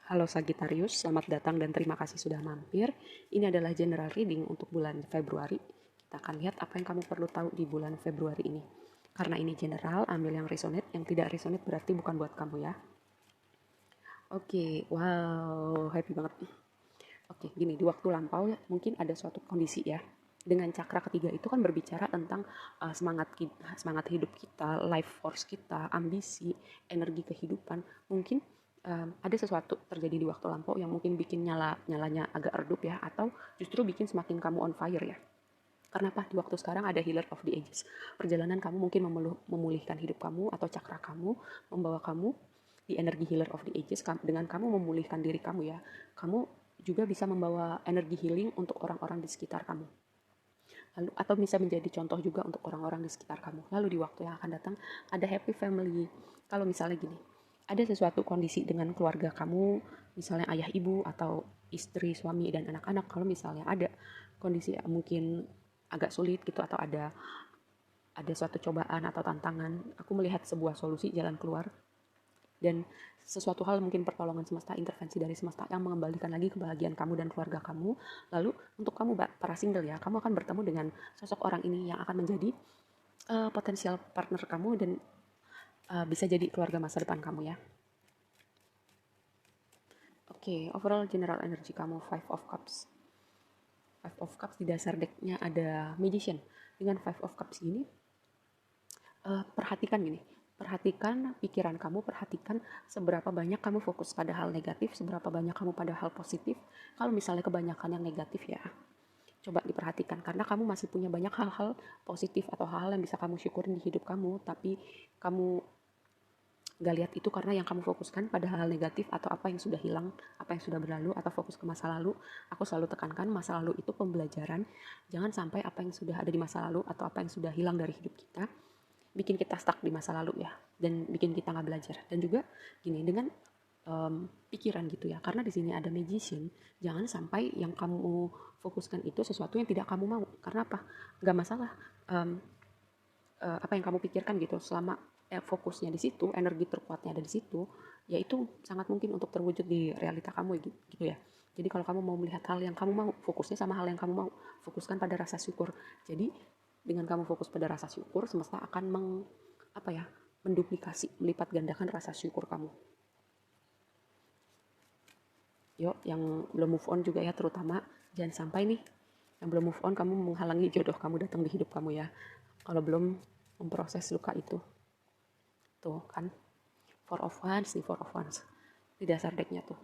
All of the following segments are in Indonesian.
Halo Sagittarius, selamat datang dan terima kasih sudah mampir. Ini adalah general reading untuk bulan Februari. Kita akan lihat apa yang kamu perlu tahu di bulan Februari ini. Karena ini general, ambil yang resonate, yang tidak resonate berarti bukan buat kamu ya. Oke, wow, happy banget. Oke, gini, di waktu lampau ya, mungkin ada suatu kondisi ya. Dengan cakra ketiga itu kan berbicara tentang semangat hidup kita, life force kita, ambisi, energi kehidupan. Mungkin ada sesuatu terjadi di waktu lampau yang mungkin bikin nyalanya agak redup ya, atau justru bikin semakin kamu on fire ya. Karena apa? Di waktu sekarang ada healer of the ages. Perjalanan kamu mungkin memulihkan hidup kamu atau cakra kamu, membawa kamu di energi healer of the ages. Dengan kamu memulihkan diri kamu ya, kamu juga bisa membawa energi healing untuk orang-orang di sekitar kamu. Lalu atau bisa menjadi contoh juga untuk orang-orang di sekitar kamu. Lalu di waktu yang akan datang ada happy family. Kalau misalnya gini, ada sesuatu kondisi dengan keluarga kamu, misalnya ayah ibu atau istri, suami dan anak-anak. Kalau misalnya ada kondisi mungkin agak sulit gitu atau ada suatu cobaan atau tantangan, aku melihat sebuah solusi jalan keluar dan sesuatu hal mungkin pertolongan semesta, intervensi dari semesta yang mengembalikan lagi kebahagiaan kamu dan keluarga kamu. Lalu untuk kamu para single ya, kamu akan bertemu dengan sosok orang ini yang akan menjadi potensial partner kamu dan bisa jadi keluarga masa depan kamu ya. Oke, overall general energy kamu Five of Cups. Five of Cups di dasar decknya ada Magician. Dengan Five of Cups ini, perhatikan pikiran kamu, perhatikan seberapa banyak kamu fokus pada hal negatif, seberapa banyak kamu pada hal positif. Kalau misalnya kebanyakan yang negatif ya, coba diperhatikan karena kamu masih punya banyak hal-hal positif atau hal-hal yang bisa kamu syukurin di hidup kamu, tapi kamu gak lihat itu karena yang kamu fokuskan pada hal negatif atau apa yang sudah hilang, apa yang sudah berlalu, atau fokus ke masa lalu. Aku selalu tekankan masa lalu itu pembelajaran. Jangan sampai apa yang sudah ada di masa lalu atau apa yang sudah hilang dari hidup kita bikin kita stuck di masa lalu ya, dan bikin kita nggak belajar. Dan juga gini, dengan pikiran gitu ya, karena di sini ada magician, jangan sampai yang kamu fokuskan itu sesuatu yang tidak kamu mau. Karena apa? Nggak masalah apa yang kamu pikirkan gitu, selama fokusnya di situ, energi terkuatnya ada di situ, ya itu sangat mungkin untuk terwujud di realita kamu gitu ya. Jadi kalau kamu mau melihat hal yang kamu mau, fokusnya sama hal yang kamu mau, fokuskan pada rasa syukur. Jadi dengan kamu fokus pada rasa syukur, semesta akan menduplikasi, melipat gandakan rasa syukur kamu. Yuk, yang belum move on juga ya, terutama jangan sampai nih yang belum move on kamu menghalangi jodoh kamu datang di hidup kamu ya. Kalau belum memproses luka itu. Tuh kan, Four of Wands nih, Four of Wands. Di dasar decknya tuh,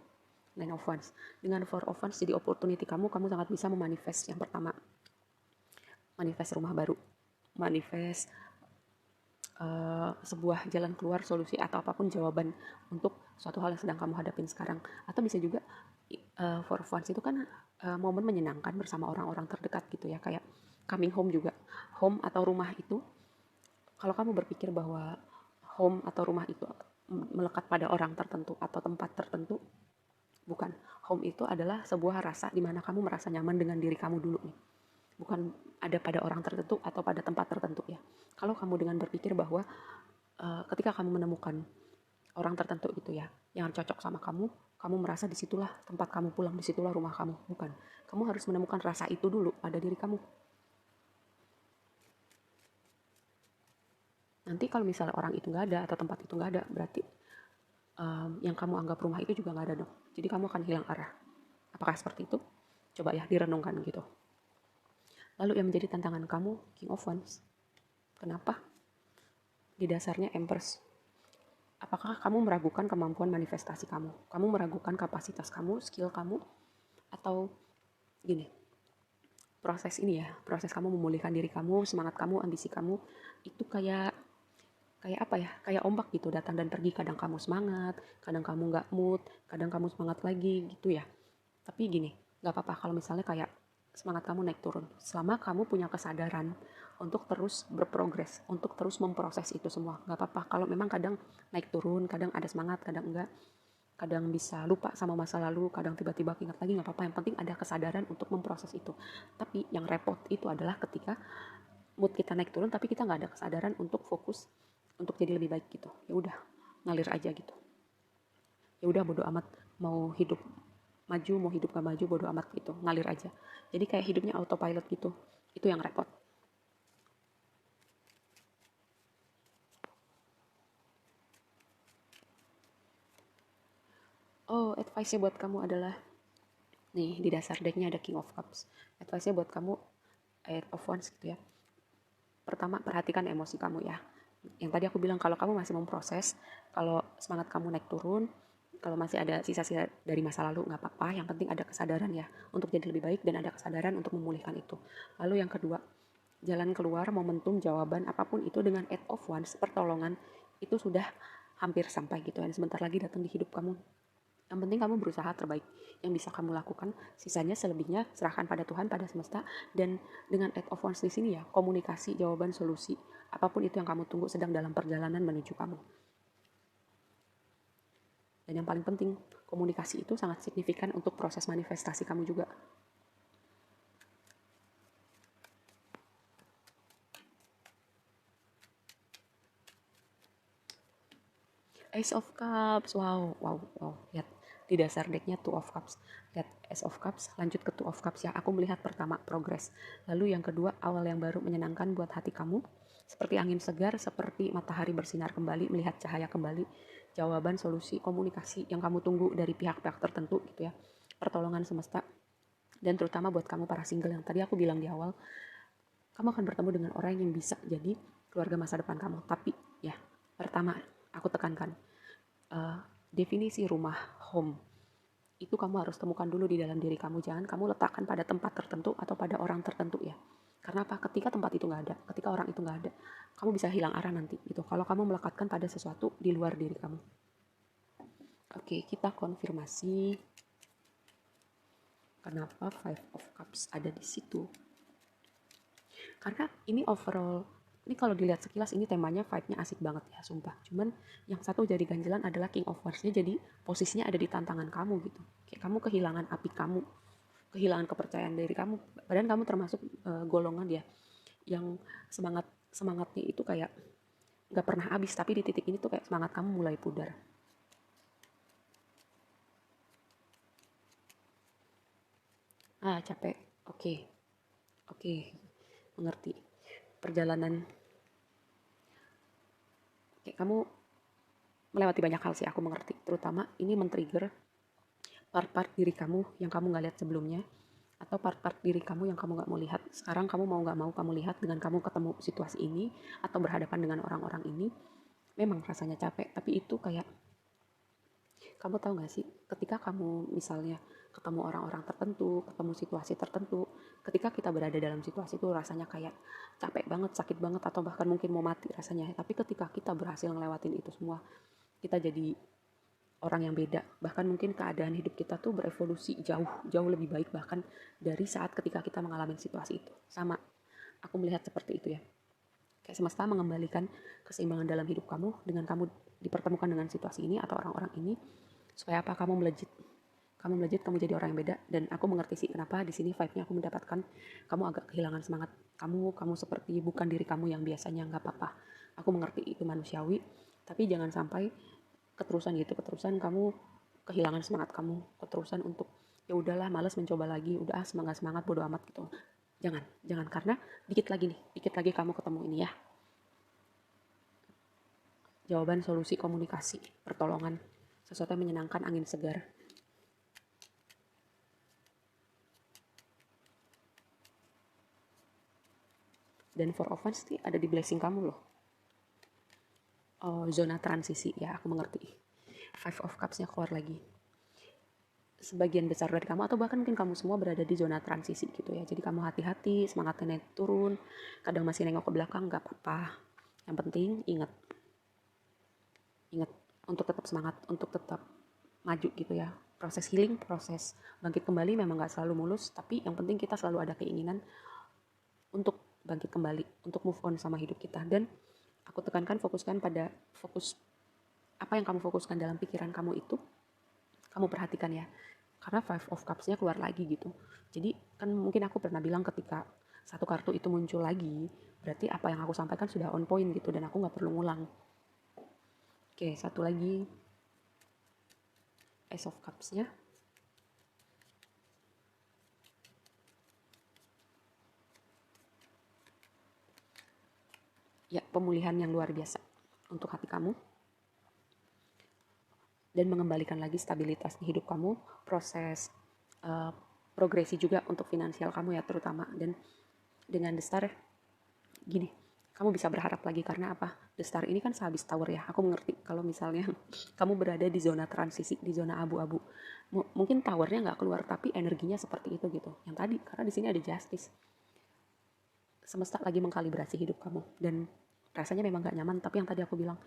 Nine of Wands. Dengan Four of Wands jadi opportunity kamu sangat bisa memanifest yang pertama. Manifest rumah baru. Manifest sebuah jalan keluar, solusi atau apapun jawaban untuk suatu hal yang sedang kamu hadapin sekarang. Atau bisa juga Four of Wands itu kan momen menyenangkan bersama orang-orang terdekat gitu ya, kayak coming home juga. Home atau rumah itu, kalau kamu berpikir bahwa home atau rumah itu melekat pada orang tertentu atau tempat tertentu, bukan. Home itu adalah sebuah rasa di mana kamu merasa nyaman dengan diri kamu dulu nih. Bukan ada pada orang tertentu atau pada tempat tertentu ya. Kalau kamu dengan berpikir bahwa ketika kamu menemukan orang tertentu gitu ya, yang cocok sama kamu merasa disitulah tempat kamu pulang, disitulah rumah kamu. Bukan. Kamu harus menemukan rasa itu dulu pada diri kamu. Nanti kalau misalnya orang itu nggak ada atau tempat itu nggak ada, berarti yang kamu anggap rumah itu juga nggak ada dong. Jadi kamu akan hilang arah. Apakah seperti itu? Coba ya direnungkan gitu. Lalu yang menjadi tantangan kamu, King of Wands. Kenapa? Di dasarnya Empress. Apakah kamu meragukan kemampuan manifestasi kamu? Kamu meragukan kapasitas kamu, skill kamu? Atau gini, proses kamu memulihkan diri kamu, semangat kamu, ambisi kamu, itu kayak apa ya, kayak ombak gitu, datang dan pergi. Kadang kamu semangat, kadang kamu nggak mood, kadang kamu semangat lagi gitu ya. Tapi gini, nggak apa-apa kalau misalnya kayak semangat kamu naik turun, selama kamu punya kesadaran untuk terus berprogres, untuk terus memproses itu semua. Nggak apa-apa kalau memang kadang naik turun, kadang ada semangat, kadang enggak, kadang bisa lupa sama masa lalu, kadang tiba-tiba ingat lagi. Nggak apa-apa, yang penting ada kesadaran untuk memproses itu. Tapi yang repot itu adalah ketika mood kita naik turun tapi kita nggak ada kesadaran untuk fokus untuk jadi lebih baik gitu. Ya udah, ngalir aja gitu. ya udah bodo amat, mau hidup maju mau hidup gak maju bodo amat gitu, ngalir aja. Jadi kayak hidupnya autopilot gitu, itu yang repot. Oh, advice-nya buat kamu adalah, nih di dasar decknya ada King of Cups. Advice-nya buat kamu, Eight of Wands gitu ya. Pertama, perhatikan emosi kamu ya. Yang tadi aku bilang kalau kamu masih memproses, kalau semangat kamu naik turun, kalau masih ada sisa-sisa dari masa lalu nggak apa-apa, yang penting ada kesadaran ya untuk jadi lebih baik dan ada kesadaran untuk memulihkan itu. Lalu yang kedua, jalan keluar momentum jawaban apapun itu dengan Eight of Wands, pertolongan itu sudah hampir sampai gitu, dan sebentar lagi datang di hidup kamu. Yang penting kamu berusaha terbaik yang bisa kamu lakukan, sisanya selebihnya serahkan pada Tuhan, pada semesta. Dan dengan Eight of Wands di sini ya, komunikasi, jawaban, solusi, apapun itu yang kamu tunggu sedang dalam perjalanan menuju kamu. Dan yang paling penting, komunikasi itu sangat signifikan untuk proses manifestasi kamu juga. Ace of Cups, wow, wow, wow. Lihat di dasar decknya Two of Cups. Lihat Ace of Cups, lanjut ke Two of Cups ya. Aku melihat pertama progres, lalu yang kedua awal yang baru menyenangkan buat hati kamu, seperti angin segar, seperti matahari bersinar kembali, melihat cahaya kembali, jawaban, solusi, komunikasi yang kamu tunggu dari pihak-pihak tertentu gitu ya, pertolongan semesta. Dan terutama buat kamu para single yang tadi aku bilang di awal, kamu akan bertemu dengan orang yang bisa jadi keluarga masa depan kamu. Tapi ya, pertama aku tekankan, definisi rumah, home, itu kamu harus temukan dulu di dalam diri kamu. Jangan kamu letakkan pada tempat tertentu atau pada orang tertentu ya. Karena apa? Ketika tempat itu nggak ada, ketika orang itu nggak ada, kamu bisa hilang arah nanti gitu. Kalau kamu melekatkan pada sesuatu di luar diri kamu. Oke, kita konfirmasi kenapa Five of Cups ada di situ. Karena ini overall, ini kalau dilihat sekilas ini temanya vibe-nya asik banget ya, sumpah. Cuman yang satu jadi ganjelan adalah King of Wands-nya, jadi posisinya ada di tantangan kamu gitu. Kayak kamu kehilangan api kamu, kehilangan kepercayaan diri kamu. Padahal kamu termasuk golongan ya yang semangatnya itu kayak nggak pernah habis, tapi di titik ini tuh kayak semangat kamu mulai pudar. Capek. Oke, oke, mengerti. Perjalanan kayak kamu melewati banyak hal sih, aku mengerti. Terutama ini men-trigger part-part diri kamu yang kamu nggak lihat sebelumnya, atau part-part diri kamu yang kamu nggak mau lihat. Sekarang kamu mau nggak mau kamu lihat dengan kamu ketemu situasi ini atau berhadapan dengan orang-orang ini. Memang rasanya capek, tapi itu kayak, kamu tahu nggak sih, ketika kamu misalnya ketemu orang-orang tertentu, ketemu situasi tertentu, ketika kita berada dalam situasi itu rasanya kayak capek banget, sakit banget, atau bahkan mungkin mau mati rasanya. Tapi ketika kita berhasil ngelewatin itu semua, kita jadi orang yang beda. Bahkan mungkin keadaan hidup kita tuh berevolusi jauh lebih baik bahkan dari saat ketika kita mengalami situasi itu. Sama, aku melihat seperti itu ya. Kayak semesta mengembalikan keseimbangan dalam hidup kamu dengan kamu dipertemukan dengan situasi ini atau orang-orang ini, supaya apa? Kamu melejit. Kamu melejit, kamu jadi orang yang beda. Dan aku mengerti sih kenapa di sini vibe-nya aku mendapatkan kamu agak kehilangan semangat. Kamu seperti bukan diri kamu yang biasanya, nggak apa-apa. Aku mengerti itu manusiawi, tapi jangan sampai keterusan kamu kehilangan semangat kamu, keterusan untuk ya udahlah malas mencoba lagi, udah semangat bodo amat gitu. Jangan karena dikit lagi kamu ketemu ini ya. Jawaban, solusi, komunikasi, pertolongan, sesuatu yang menyenangkan, angin segar. Dan Four of Wands sih ada di blessing kamu loh. Zona transisi ya, aku mengerti. Five of Cups-nya keluar lagi. Sebagian besar dari kamu atau bahkan mungkin kamu semua berada di zona transisi gitu ya. Jadi kamu hati-hati, semangatnya naik turun, kadang masih nengok ke belakang, gak apa-apa. Yang penting ingat untuk tetap semangat, untuk tetap maju gitu ya. Proses healing, proses bangkit kembali memang gak selalu mulus, tapi yang penting kita selalu ada keinginan untuk bangkit kembali, untuk move on sama hidup kita. Dan aku tekankan, fokuskan pada fokus apa yang kamu fokuskan dalam pikiran kamu itu, kamu perhatikan ya. Karena Five of Cups-nya keluar lagi gitu. Jadi kan mungkin aku pernah bilang ketika satu kartu itu muncul lagi, berarti apa yang aku sampaikan sudah on point gitu dan aku nggak perlu ngulang. Oke, satu lagi. Ace of Cups-nya. Ya, pemulihan yang luar biasa untuk hati kamu. Dan mengembalikan lagi stabilitas di hidup kamu, proses progresi juga untuk finansial kamu ya terutama. Dan dengan The Star, gini, kamu bisa berharap lagi karena apa? The Star ini kan sehabis Tower ya. Aku mengerti kalau misalnya kamu berada di zona transisi, di zona abu-abu. Mungkin Towernya nggak keluar, tapi energinya seperti itu gitu. Yang tadi, karena di sini ada Justice. Semesta lagi mengkalibrasi hidup kamu dan rasanya memang gak nyaman, tapi yang tadi aku bilang,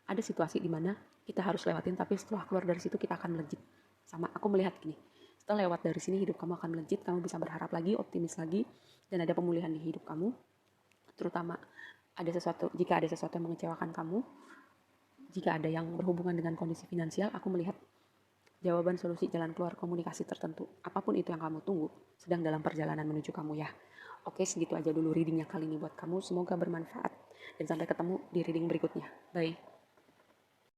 ada situasi di mana kita harus lewatin, tapi setelah keluar dari situ kita akan melejit. Sama aku melihat gini, setelah lewat dari sini hidup kamu akan melejit, kamu bisa berharap lagi, optimis lagi, dan ada pemulihan di hidup kamu. Terutama jika ada sesuatu yang mengecewakan kamu, jika ada yang berhubungan dengan kondisi finansial, aku melihat jawaban, solusi, jalan keluar, komunikasi tertentu. Apapun itu yang kamu tunggu, sedang dalam perjalanan menuju kamu ya. Oke, segitu aja dulu readingnya kali ini buat kamu. Semoga bermanfaat. Dan sampai ketemu di reading berikutnya. Bye.